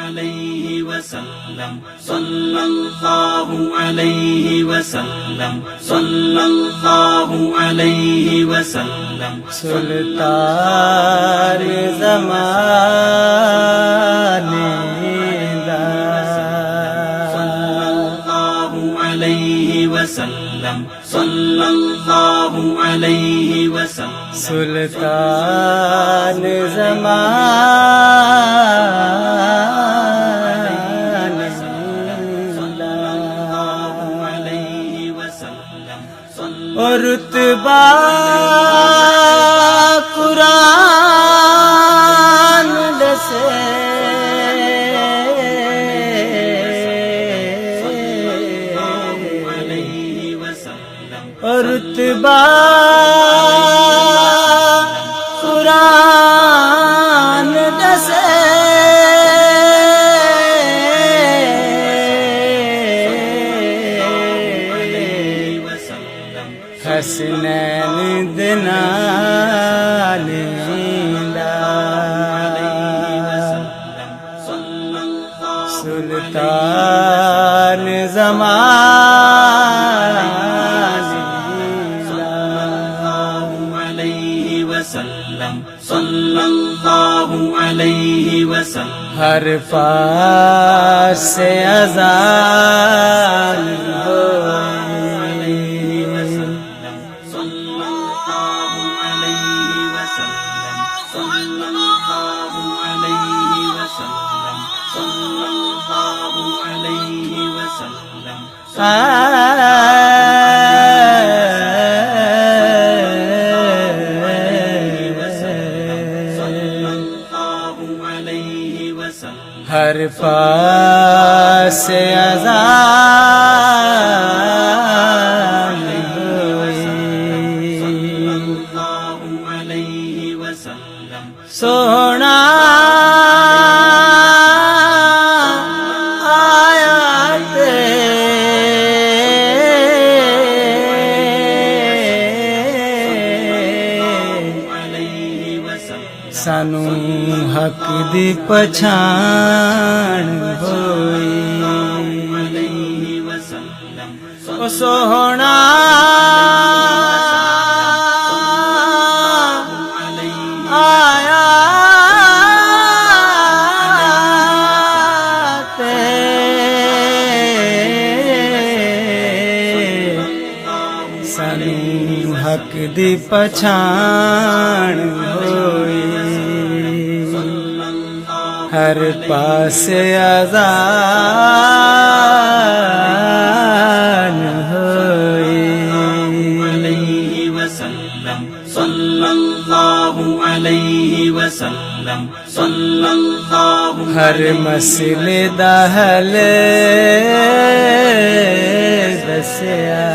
عليه وسلم صلى الله عليه وسلم صلى الله عليه وسلم سلطان زمانے دا صلى الله عليه وسلم صلى الله عليه وسلم سلطان زمانے اور رتبہ قرآن دسے اور رتبہ قرآن دسے حسنین دنال سلطان زمان صلى الله عليه وسلم ہر پاس سے اذان ہر پاس سے اذان سونا سانو حق دی پچھان ہوئی او سوہنا آیا سانو حق دی پچھان ہوئی ہر پاس اذان ہوئی صلى الله عليه وسلم صلى الله ہر مسئلے دا حل دسیا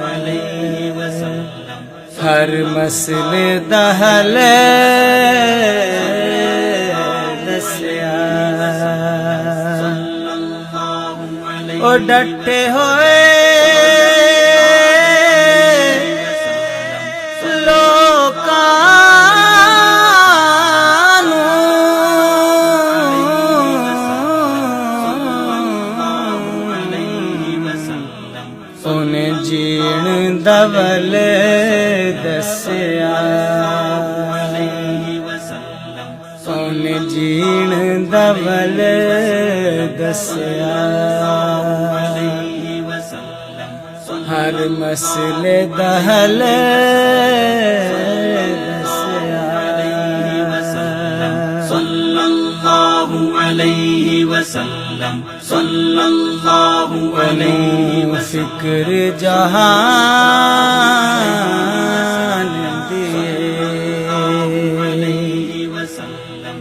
عليه وسلم ہر مسئلے دا حل دسیا او ڈٹے ہوئے انہیں جین دول دسیا انہیں جین دول دسیا ہر مسئلے دا حل دسیا صلى الله عليه وسلم صلى الله عليه وسلم فکر جہان عليه وسلم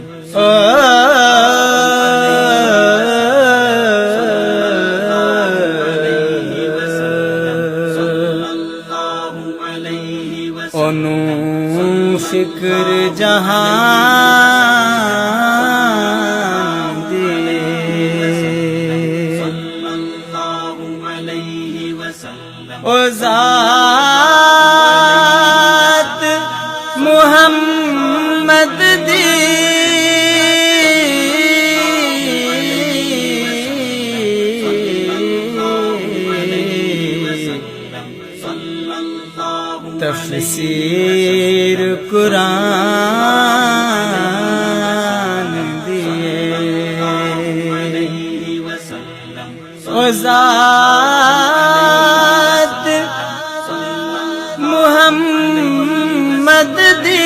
انو فکر جہان دی وسلم او ذات محمد دی تفسیر قرآن دیے او ذات محمد دی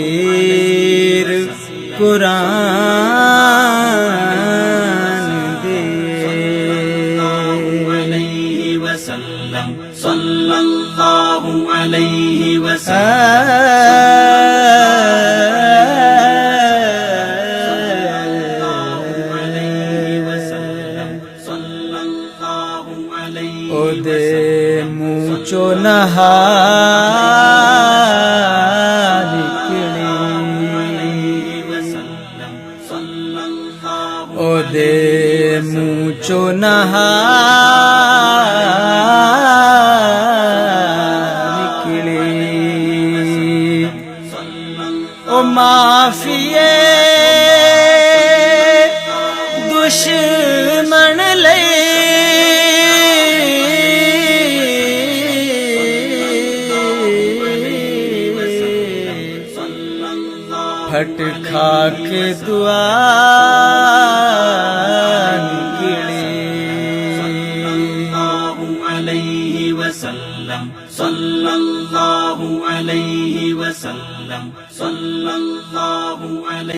تفسیر قرآن دے صلی اللہ علیہ وسلم او دے موچو نہار او دے موچو نہار نکلی او معافیے دشمن لے پھٹ کھا کے دعا نکلی صلی اللہ علیہ وسلم صلی اللہ علیہ